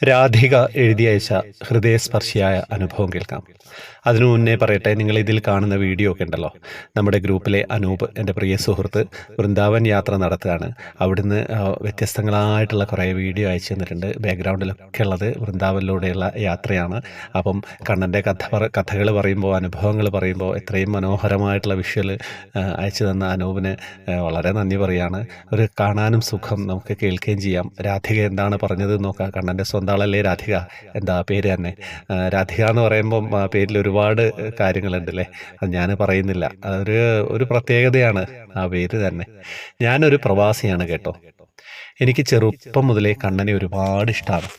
രാധിക എഴുതി അയച്ച ഹൃദയസ്പർശിയായ അനുഭവം കേൾക്കാം. അതിനു മുന്നേ പറയട്ടെ, നിങ്ങൾ ഇതിൽ കാണുന്ന വീഡിയോ ഒക്കെ ഉണ്ടല്ലോ, നമ്മുടെ ഗ്രൂപ്പിലെ അനൂപ്, എൻ്റെ പ്രിയ സുഹൃത്ത്, വൃന്ദാവൻ യാത്ര നടത്തുകയാണ്. അവിടുന്ന് വ്യത്യസ്തങ്ങളായിട്ടുള്ള കുറേ വീഡിയോ അയച്ചു തന്നിട്ടുണ്ട്. ബാക്ക്ഗ്രൗണ്ടിലൊക്കെ ഉള്ളത് വൃന്ദാവനിലൂടെയുള്ള യാത്രയാണ്. അപ്പം കണ്ണൻ്റെ കഥകൾ പറയുമ്പോൾ, അനുഭവങ്ങൾ പറയുമ്പോൾ എത്രയും മനോഹരമായിട്ടുള്ള വിഷ്വൽ അയച്ചു തന്ന അനൂപിന് വളരെ നന്ദി പറയുകയാണ്. ഒരു കാണാനും സുഖം, നമുക്ക് കേൾക്കുകയും ചെയ്യാം. രാധിക എന്താണ് പറഞ്ഞത് നോക്കാം. കണ്ണൻ്റെ സ്വന്തം ആളല്ലേ രാധിക, എന്താ പേര് തന്നെ. രാധിക എന്ന് പറയുമ്പം പേരിൽ ഒരുപാട് കാര്യങ്ങളുണ്ടല്ലേ, അത് ഞാൻ പറയുന്നില്ല. ഒരു പ്രത്യേകതയാണ് ആ പേര് തന്നെ. ഞാനൊരു പ്രവാസിയാണ് കേട്ടോ. എനിക്ക് ചെറുപ്പം മുതലേ കണ്ണനെ ഒരുപാട് ഇഷ്ടമാണ്.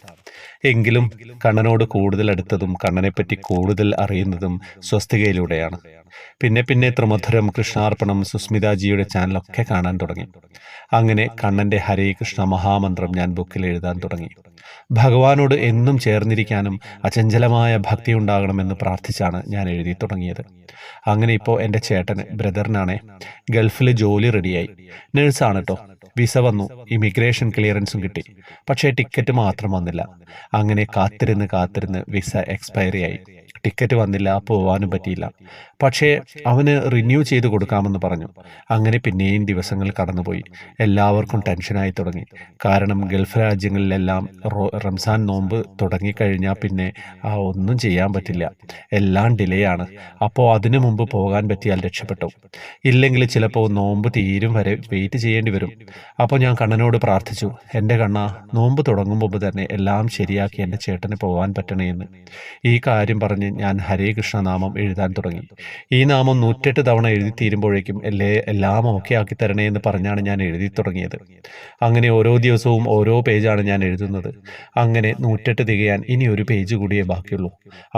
എങ്കിലും കണ്ണനോട് കൂടുതൽ അടുത്തതും കണ്ണനെപ്പറ്റി കൂടുതൽ അറിയുന്നതും സ്വസ്തികയിലൂടെയാണ്. പിന്നെ പിന്നെ ത്രിമധുരം, കൃഷ്ണാർപ്പണം, സുസ്മിതാജിയുടെ ചാനലൊക്കെ കാണാൻ തുടങ്ങി. അങ്ങനെ കണ്ണൻ്റെ ഹരേ കൃഷ്ണ മഹാമന്ത്രം ഞാൻ ബുക്കിൽ എഴുതാൻ തുടങ്ങി. ഭഗവാനോട് എന്നും ചേർന്നിരിക്കാനും അചഞ്ചലമായ ഭക്തി ഉണ്ടാകണമെന്ന് പ്രാർത്ഥിച്ചാണ് ഞാൻ എഴുതി തുടങ്ങിയത്. അങ്ങനെ ഇപ്പോൾ എൻ്റെ ചേട്ടന്, ബ്രദറിനാണേ, ഗൾഫിൽ ജോലി റെഡിയായി. നേഴ്സാണ് കേട്ടോ. വിസ വന്നു, ഇമിഗ്രേഷൻ ക്ലിയറൻസും കിട്ടി. പക്ഷേ ടിക്കറ്റ് മാത്രം വന്നില്ല. അങ്ങനെ കാത്തിരുന്ന് വിസ എക്സ്പയറി ആയി. ടിക്കറ്റ് വന്നില്ല, പോവാനും പറ്റിയില്ല. പക്ഷേ അവന് റിന്യൂ ചെയ്ത് കൊടുക്കാമെന്ന് പറഞ്ഞു. അങ്ങനെ പിന്നെയും ദിവസങ്ങൾ കടന്നുപോയി. എല്ലാവർക്കും ടെൻഷനായി തുടങ്ങി. കാരണം ഗൾഫ് രാജ്യങ്ങളിലെല്ലാം റംസാൻ നോമ്പ് തുടങ്ങിക്കഴിഞ്ഞാൽ പിന്നെ ഒന്നും ചെയ്യാൻ പറ്റില്ല, എല്ലാം ഡിലേ ആണ്. അപ്പോൾ അതിനു മുമ്പ് പോകാൻ പറ്റിയാൽ രക്ഷപ്പെട്ടു, ഇല്ലെങ്കിൽ ചിലപ്പോൾ നോമ്പ് തീരും വരെ വെയിറ്റ് ചെയ്യേണ്ടി വരും. അപ്പോൾ ഞാൻ കണ്ണനോട് പ്രാർത്ഥിച്ചു, എൻ്റെ കണ്ണ, നോമ്പ് തുടങ്ങും മുമ്പ് തന്നെ എല്ലാം ശരിയാക്കി എൻ്റെ ചേട്ടന് പോകാൻ പറ്റണേന്ന്. ഈ കാര്യം പറഞ്ഞ് ഞാൻ ഹരേ കൃഷ്ണ നാമം എഴുതാൻ തുടങ്ങി. ഈ നാമം 108 തവണ എഴുതി തീരുമ്പോഴേക്കും എല്ലാം ഓക്കെ ആക്കി തരണേ എന്ന് പറഞ്ഞാണ് ഞാൻ എഴുതി തുടങ്ങിയത്. അങ്ങനെ ഓരോ ദിവസവും ഓരോ പേജാണ് ഞാൻ എഴുതുന്നത്. അങ്ങനെ 108 തികയാൻ ഇനി ഒരു പേജ് കൂടിയേ ബാക്കിയുള്ളൂ.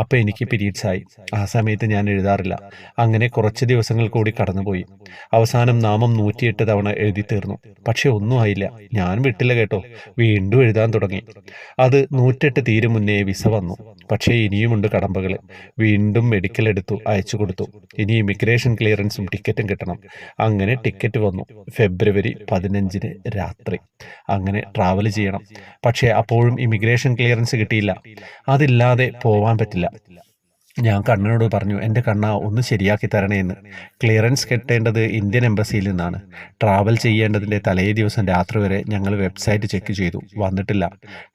അപ്പോൾ എനിക്ക് പീരീഡ്സ് ആയി. ആ സമയത്ത് ഞാൻ എഴുതാറില്ല. അങ്ങനെ കുറച്ച് ദിവസങ്ങൾ കൂടി കടന്നുപോയി. അവസാനം നാമം 108 തവണ എഴുതി തീർന്നു. പക്ഷെ ഒന്നും ആയില്ല. ഞാൻ വിട്ടില്ല കേട്ടോ, വീണ്ടും എഴുതാൻ തുടങ്ങി. അത് 108 തീരും മുന്നേ വിസ വന്നു. പക്ഷേ ഇനിയുമുണ്ട് കടമ്പകൾ. വീണ്ടും മെഡിക്കൽ എടുത്തു, അയച്ചു കൊടുത്തു. ഇനി ഇമിഗ്രേഷൻ ക്ലിയറൻസും ടിക്കറ്റും കിട്ടണം. അങ്ങനെ ടിക്കറ്റ് വന്നു, ഫെബ്രുവരി 15 രാത്രി. അങ്ങനെ ട്രാവൽ ചെയ്യണം. പക്ഷേ അപ്പോഴും ഇമിഗ്രേഷൻ ക്ലിയറൻസ് കിട്ടിയില്ല. അതില്ലാതെ പോവാൻ പറ്റില്ല. ഞാൻ കണ്ണനോട് പറഞ്ഞു, എൻ്റെ കണ്ണ, ഒന്ന് ശരിയാക്കി തരണേ എന്ന്. ക്ലിയറൻസ് കിട്ടേണ്ടത് ഇന്ത്യൻ എംബസിയിൽ നിന്നാണ്. ട്രാവൽ ചെയ്യേണ്ടതിൻ്റെ തലേ ദിവസം രാത്രി വരെ ഞങ്ങൾ വെബ്സൈറ്റ് ചെക്ക് ചെയ്തു, വന്നിട്ടില്ല.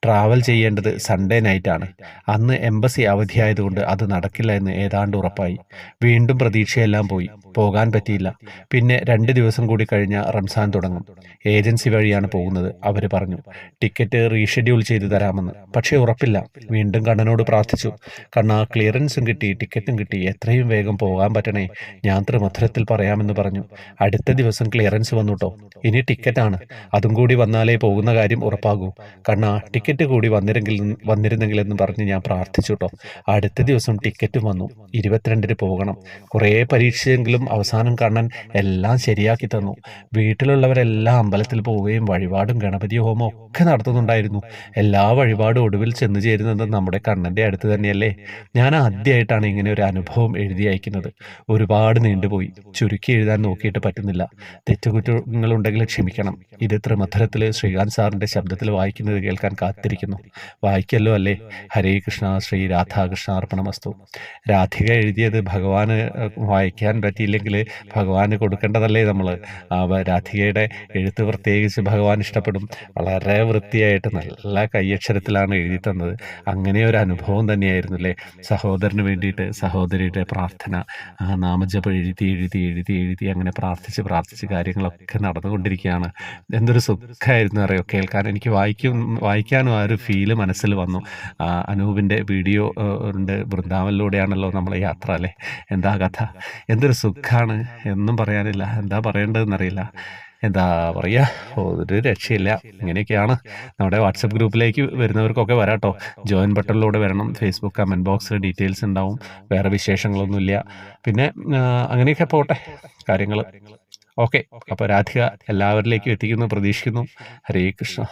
ട്രാവൽ ചെയ്യേണ്ടത് സൺഡേ നൈറ്റാണ്. അന്ന് എംബസി അവധിയായതുകൊണ്ട് അത് നടക്കില്ല എന്ന് ഏതാണ്ട് ഉറപ്പായി. വീണ്ടും പ്രതീക്ഷയെല്ലാം പോയി, പോകാൻ പറ്റിയില്ല. പിന്നെ 2 ദിവസം കൂടി കഴിഞ്ഞാൽ റംസാൻ തുടങ്ങും. ഏജൻസി വഴിയാണ് പോകുന്നത്. അവർ പറഞ്ഞു ടിക്കറ്റ് റീഷെഡ്യൂൾ ചെയ്ത് തരാമെന്ന്. പക്ഷേ ഉറപ്പില്ല. വീണ്ടും കണ്ണനോട് പ്രാർത്ഥിച്ചു, കണ്ണാ, ക്ലിയറൻസും കിട്ടി, ടിക്കറ്റും കിട്ടി, എത്രയും വേഗം പോകാൻ പറ്റണേ, ഞാൻ ത്രിമധുരത്തിൽ പറയാമെന്ന് പറഞ്ഞു. അടുത്ത ദിവസം ക്ലിയറൻസ് വന്നു കേട്ടോ. ഇനി ടിക്കറ്റാണ്. അതും കൂടി വന്നാലേ പോകുന്ന കാര്യം ഉറപ്പാകൂ. കണ്ണാ, ടിക്കറ്റ് കൂടി വന്നിരുന്നെങ്കിലെന്ന് പറഞ്ഞ് ഞാൻ പ്രാർത്ഥിച്ചു കേട്ടോ. അടുത്ത ദിവസം ടിക്കറ്റും വന്നു. 22-ന് പോകണം. കുറേ പരീക്ഷയെങ്കിലും അവസാനം കണ്ണൻ എല്ലാം ശരിയാക്കി തന്നു. വീട്ടിലുള്ളവരെല്ലാം അമ്പലത്തിൽ പോവുകയും വഴിപാടും ഗണപതി ഹോമവും ഒക്കെ നടത്തുന്നുണ്ടായിരുന്നു. എല്ലാ വഴിപാടും ഒടുവിൽ ചെന്നു ചേരുന്നത് നമ്മുടെ കണ്ണൻ്റെ അടുത്ത് തന്നെയല്ലേ. ഞാൻ ആദ്യമായിട്ടാണ് ഇങ്ങനെ ഒരു അനുഭവം എഴുതി അയക്കുന്നത്. ഒരുപാട് നീണ്ടുപോയി. ചുരുക്കി എഴുതാൻ നോക്കിയിട്ട് പറ്റുന്നില്ല. തെറ്റുകുറ്റങ്ങളുണ്ടെങ്കിൽ ക്ഷമിക്കണം. ഇത് ത്രിമധുരത്തിൽ ശ്രീകാന്ത് സാറിൻ്റെ ശബ്ദത്തിൽ വായിക്കുന്നത് കേൾക്കാൻ കാത്തിരിക്കുന്നു. വായിക്കല്ലോ അല്ലേ? ഹരേ കൃഷ്ണ, ശ്രീ രാധാകൃഷ്ണ അർപ്പണമസ്തു. രാധിക എഴുതിയത് ഭഗവാന് വായിക്കാൻ പറ്റിയില്ലെങ്കിൽ ഭഗവാന് കൊടുക്കേണ്ടതല്ലേ നമ്മൾ. രാധികയുടെ എഴുത്ത് പ്രത്യേകിച്ച് ഭഗവാൻ ഇഷ്ടപ്പെടും. വളരെ വൃത്തിയായിട്ട് നല്ല കയ്യക്ഷരത്തിലാണ് എഴുതി തന്നത്. അങ്ങനെ ഒരു അനുഭവം തന്നെയായിരുന്നു അല്ലേ. സഹോദരന് വേണ്ടിയിട്ട് സഹോദരിയുടെ പ്രാർത്ഥന, നാമജപം എഴുതി അങ്ങനെ പ്രാർത്ഥിച്ച് കാര്യങ്ങളൊക്കെ നടന്നുകൊണ്ടിരിക്കുകയാണ്. എന്തൊരു സുഖമായിരുന്നു അറിയോ കേൾക്കാൻ. എനിക്ക് വായിക്കാനും ആ ഒരു ഫീല് മനസ്സിൽ വന്നു. അനൂപിൻ്റെ വീഡിയോ ഉണ്ട്. വൃന്ദാവനിലൂടെയാണല്ലോ നമ്മളെ യാത്ര അല്ലേ. എന്താ കഥ, എന്തൊരു സുഖമാണ്, എന്നും പറയാനില്ല. എന്താ പറയേണ്ടതെന്നറിയില്ല. എന്താ പറയുക, ഒരു രക്ഷയില്ല. ഇങ്ങനെയൊക്കെയാണ്. നമ്മുടെ വാട്സപ്പ് ഗ്രൂപ്പിലേക്ക് വരുന്നവർക്കൊക്കെ വരാട്ടോ. ജോയിൻ ബട്ടണിലൂടെ വരണം. ഫേസ്ബുക്ക് കമൻറ്റ് ബോക്സിൽ ഡീറ്റെയിൽസ് ഉണ്ടാവും. വേറെ വിശേഷങ്ങളൊന്നുമില്ല. പിന്നെ അങ്ങനെയൊക്കെ പോട്ടെ കാര്യങ്ങൾ. ഓക്കെ, അപ്പോൾ രാധിക എല്ലാവരിലേക്കും എത്തിക്കുന്നു പ്രതീക്ഷിക്കുന്നു. ഹരേ കൃഷ്ണ.